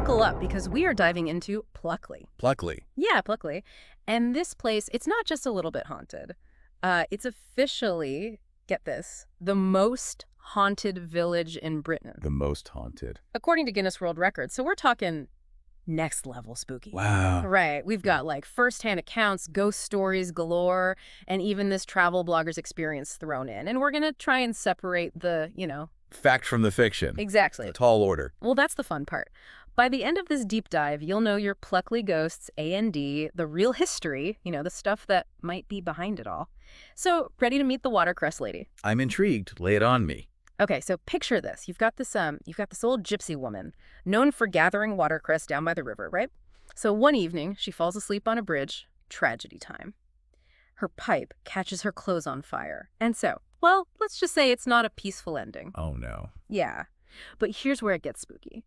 buckle up because we are diving into Pluckley. Pluckley. Yeah, Pluckley. And this place, it's not just a little bit haunted. It's officially, get this, the most haunted village in Britain, The most haunted. according to Guinness World Records. So we're talking next level spooky. Wow. Right. We've got like firsthand accounts, ghost stories galore, and even this travel blogger's experience thrown in. And we're going to try and separate the. Fact from the fiction. Exactly. A tall order. Well, that's the fun part. By the end of this deep dive, you'll know your Pluckley ghosts, A&D, the real history, the stuff that might be behind it all. So, ready to meet the watercress lady? I'm intrigued. Lay it on me. Okay, so picture this. You've got this old gypsy woman, known for gathering watercress down by the river, right? So one evening, she falls asleep on a bridge. Tragedy time. Her pipe catches her clothes on fire. And so, well, let's just say it's not a peaceful ending. Oh, no. Yeah. But here's where it gets spooky.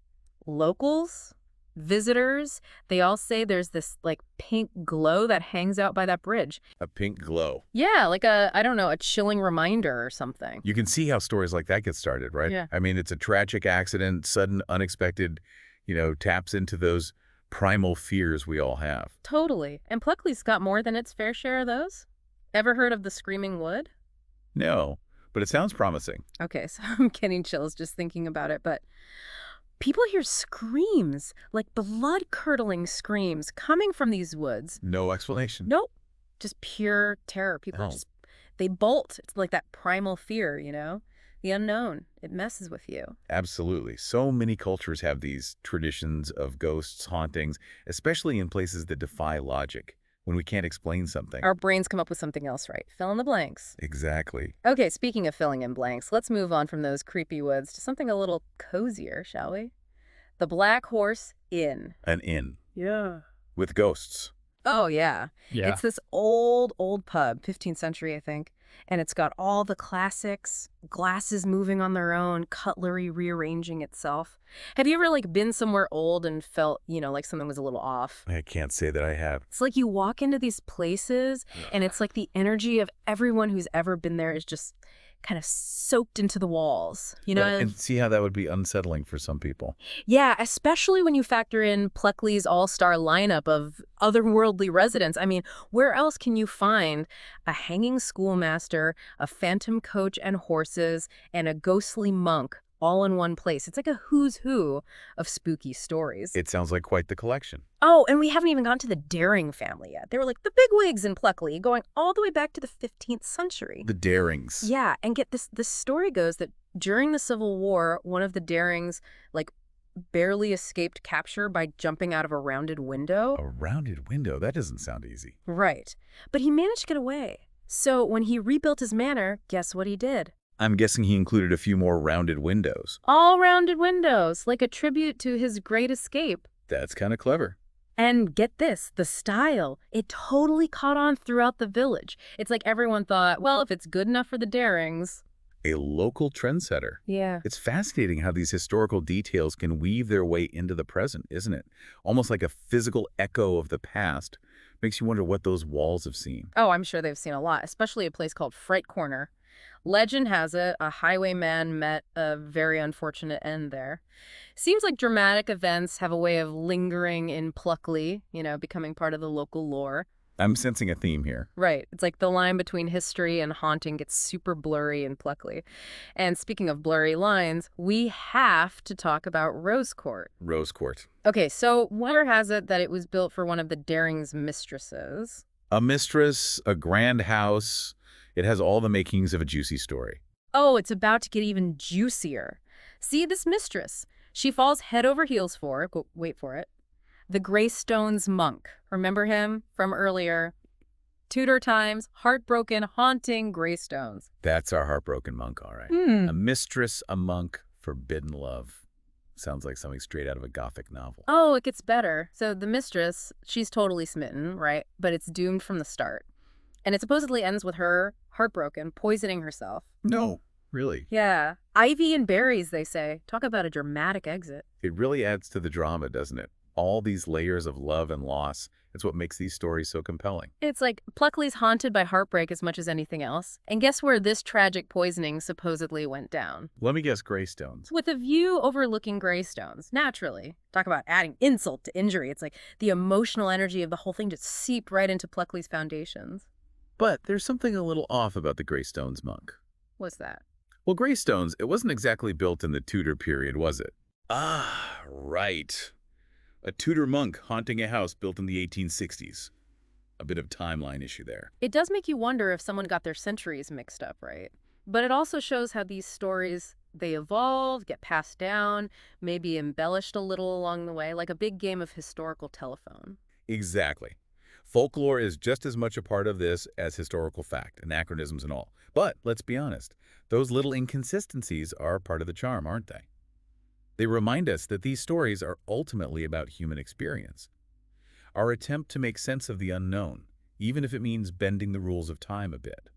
Locals, visitors, they all say there's this, pink glow that hangs out by that bridge. A pink glow. Yeah, like a chilling reminder or something. You can see how stories like that get started, right? Yeah. I mean, it's a tragic accident, sudden, unexpected, taps into those primal fears we all have. Totally. And Pluckley's got more than its fair share of those. Ever heard of the Screaming Wood? No, but it sounds promising. Okay, so I'm getting chills just thinking about it, but people hear screams, like blood-curdling screams coming from these woods. No explanation. Nope. Just pure terror. People they bolt. It's like that primal fear, The unknown. It messes with you. Absolutely. So many cultures have these traditions of ghosts, hauntings, especially in places that defy logic, when we can't explain something. Our brains come up with something else, right? Fill in the blanks. Exactly. Okay, speaking of filling in blanks, let's move on from those creepy woods to something a little cozier, shall we? The Black Horse Inn. An inn. Yeah. With ghosts. Oh, yeah. Yeah. It's this old pub, 15th century, I think. And it's got all the classics, glasses moving on their own, cutlery rearranging itself. Have you ever, been somewhere old and felt, like something was a little off? I can't say that I have. It's like you walk into these places, and it's like the energy of everyone who's ever been there is just kind of soaked into the walls, Right, and see how that would be unsettling for some people. Yeah, especially when you factor in Pluckley's all-star lineup of otherworldly residents. I mean, where else can you find a hanging schoolmaster, a phantom coach and horses, and a ghostly monk all in one place? It's like a who's who of spooky stories. It sounds like quite the collection. Oh, and we haven't even gotten to the Daring family yet. They were like the bigwigs in Pluckley, going all the way back to the 15th century. The Darings. Yeah, and get this, the story goes that during the Civil War, one of the Darings, barely escaped capture by jumping out of a rounded window. A rounded window? That doesn't sound easy. Right. But he managed to get away. So when he rebuilt his manor, guess what he did? I'm guessing he included a few more rounded windows. All rounded windows, like a tribute to his great escape. That's kind of clever. And get this, the style, it totally caught on throughout the village. It's like everyone thought, well, if it's good enough for the Darings. A local trendsetter. Yeah. It's fascinating how these historical details can weave their way into the present, isn't it? Almost like a physical echo of the past. Makes you wonder what those walls have seen. Oh, I'm sure they've seen a lot, especially a place called Fright Corner. Legend has it, a highwayman met a very unfortunate end there. Seems like dramatic events have a way of lingering in Pluckley, becoming part of the local lore. I'm sensing a theme here. Right. It's like the line between history and haunting gets super blurry in Pluckley. And speaking of blurry lines, we have to talk about Rose Court. Rose Court. Okay, so rumor has it that it was built for one of the Daring's mistresses. A mistress, a grand house. It has all the makings of a juicy story. Oh, it's about to get even juicier. See, this mistress, she falls head over heels for, wait for it, the Greystones monk. Remember him from earlier? Tudor times, heartbroken, haunting Greystones. That's our heartbroken monk, all right. A mistress, a monk, forbidden love. Sounds like something straight out of a Gothic novel. Oh, it gets better. So the mistress, she's totally smitten, right? But it's doomed from the start. And it supposedly ends with her, heartbroken, poisoning herself. No, really. Yeah. Ivy and berries, they say. Talk about a dramatic exit. It really adds to the drama, doesn't it? All these layers of love and loss, it's what makes these stories so compelling. It's like Pluckley's haunted by heartbreak as much as anything else. And guess where this tragic poisoning supposedly went down? Let me guess, Greystones. With a view overlooking Greystones, naturally. Talk about adding insult to injury. It's like the emotional energy of the whole thing just seeped right into Pluckley's foundations. But there's something a little off about the Greystones monk. What's that? Well, Greystones, it wasn't exactly built in the Tudor period, was it? Ah, right. A Tudor monk haunting a house built in the 1860s. A bit of timeline issue there. It does make you wonder if someone got their centuries mixed up, right? But it also shows how these stories, they evolve, get passed down, maybe embellished a little along the way, like a big game of historical telephone. Exactly. Folklore is just as much a part of this as historical fact, anachronisms and all. But let's be honest, those little inconsistencies are part of the charm, aren't they? They remind us that these stories are ultimately about human experience. Our attempt to make sense of the unknown, even if it means bending the rules of time a bit.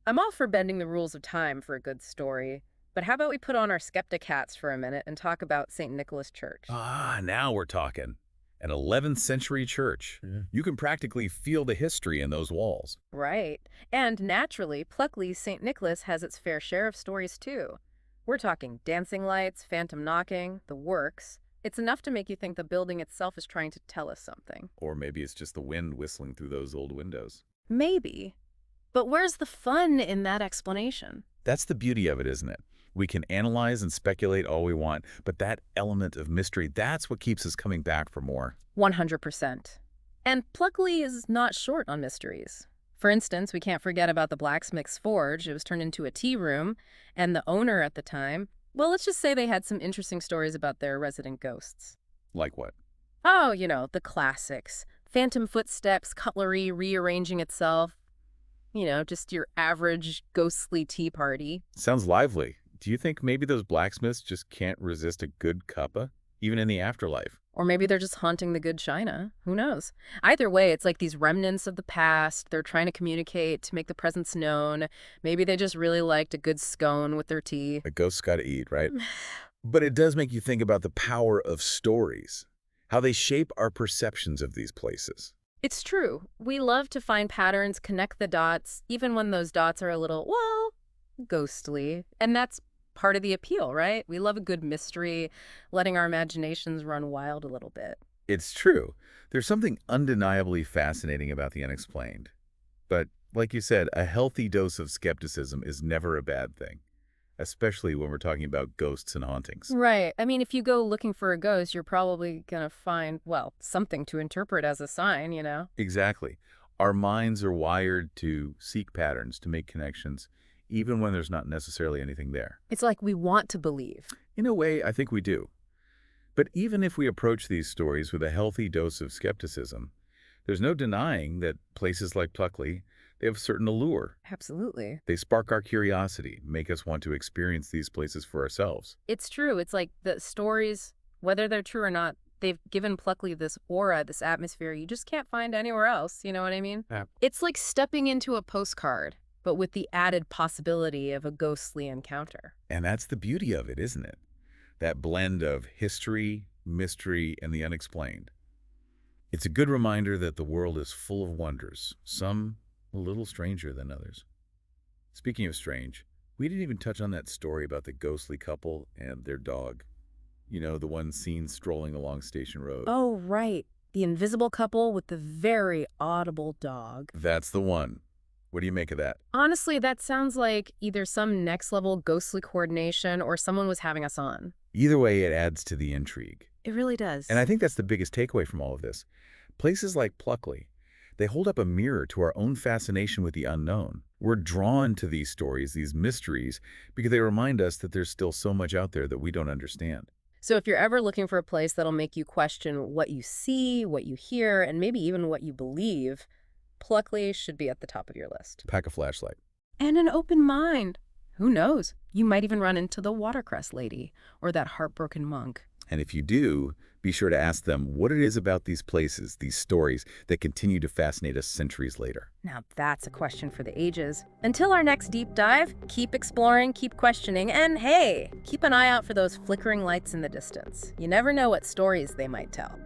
I'm all for bending the rules of time for a good story, but how about we put on our skeptic hats for a minute and talk about St. Nicholas Church? Ah, now we're talking. An 11th century church. Yeah. You can practically feel the history in those walls. Right. And naturally, Pluckley's St. Nicholas has its fair share of stories too. We're talking dancing lights, phantom knocking, the works. It's enough to make you think the building itself is trying to tell us something. Or maybe it's just the wind whistling through those old windows. Maybe. But where's the fun in that explanation? That's the beauty of it, isn't it? We can analyze and speculate all we want, but that element of mystery, that's what keeps us coming back for more. 100%. And Pluckley is not short on mysteries. For instance, we can't forget about the blacksmith's forge. It was turned into a tea room, and the owner at the time, well, let's just say they had some interesting stories about their resident ghosts. Like what? Oh, the classics. Phantom footsteps, cutlery rearranging itself. Just your average ghostly tea party. Sounds lively. Do you think maybe those blacksmiths just can't resist a good cuppa, even in the afterlife? Or maybe they're just haunting the good china. Who knows? Either way, it's like these remnants of the past. They're trying to communicate to make the presence known. Maybe they just really liked a good scone with their tea. A ghost's got to eat, right? But it does make you think about the power of stories, how they shape our perceptions of these places. It's true. We love to find patterns, connect the dots, even when those dots are a little, well, ghostly. And that's part of the appeal, right? We love a good mystery, letting our imaginations run wild a little bit. It's true. There's something undeniably fascinating about the unexplained. But like you said, a healthy dose of skepticism is never a bad thing, especially when we're talking about ghosts and hauntings. Right. I mean, if you go looking for a ghost, you're probably going to find, well, something to interpret as a sign, Exactly. Our minds are wired to seek patterns, to make connections, even when there's not necessarily anything there. It's like we want to believe. In a way, I think we do. But even if we approach these stories with a healthy dose of skepticism, there's no denying that places like Pluckley, they have a certain allure. Absolutely. They spark our curiosity, make us want to experience these places for ourselves. It's true. It's like the stories, whether they're true or not, they've given Pluckley this aura, this atmosphere you just can't find anywhere else. You know what I mean? Yeah. It's like stepping into a postcard, but with the added possibility of a ghostly encounter. And that's the beauty of it, isn't it? That blend of history, mystery, and the unexplained. It's a good reminder that the world is full of wonders, some a little stranger than others. Speaking of strange, we didn't even touch on that story about the ghostly couple and their dog. The one seen strolling along Station Road. Oh, right. The invisible couple with the very audible dog. That's the one. What do you make of that? Honestly, that sounds like either some next-level ghostly coordination or someone was having us on. Either way, it adds to the intrigue. It really does. And I think that's the biggest takeaway from all of this. Places like Pluckley, they hold up a mirror to our own fascination with the unknown. We're drawn to these stories, these mysteries, because they remind us that there's still so much out there that we don't understand. So if you're ever looking for a place that'll make you question what you see, what you hear, and maybe even what you believe, Pluckley should be at the top of your list. Pack a flashlight. And an open mind. Who knows? You might even run into the watercress lady or that heartbroken monk. And if you do, be sure to ask them what it is about these places, these stories, that continue to fascinate us centuries later. Now that's a question for the ages. Until our next deep dive, keep exploring, keep questioning, and hey, keep an eye out for those flickering lights in the distance. You never know what stories they might tell.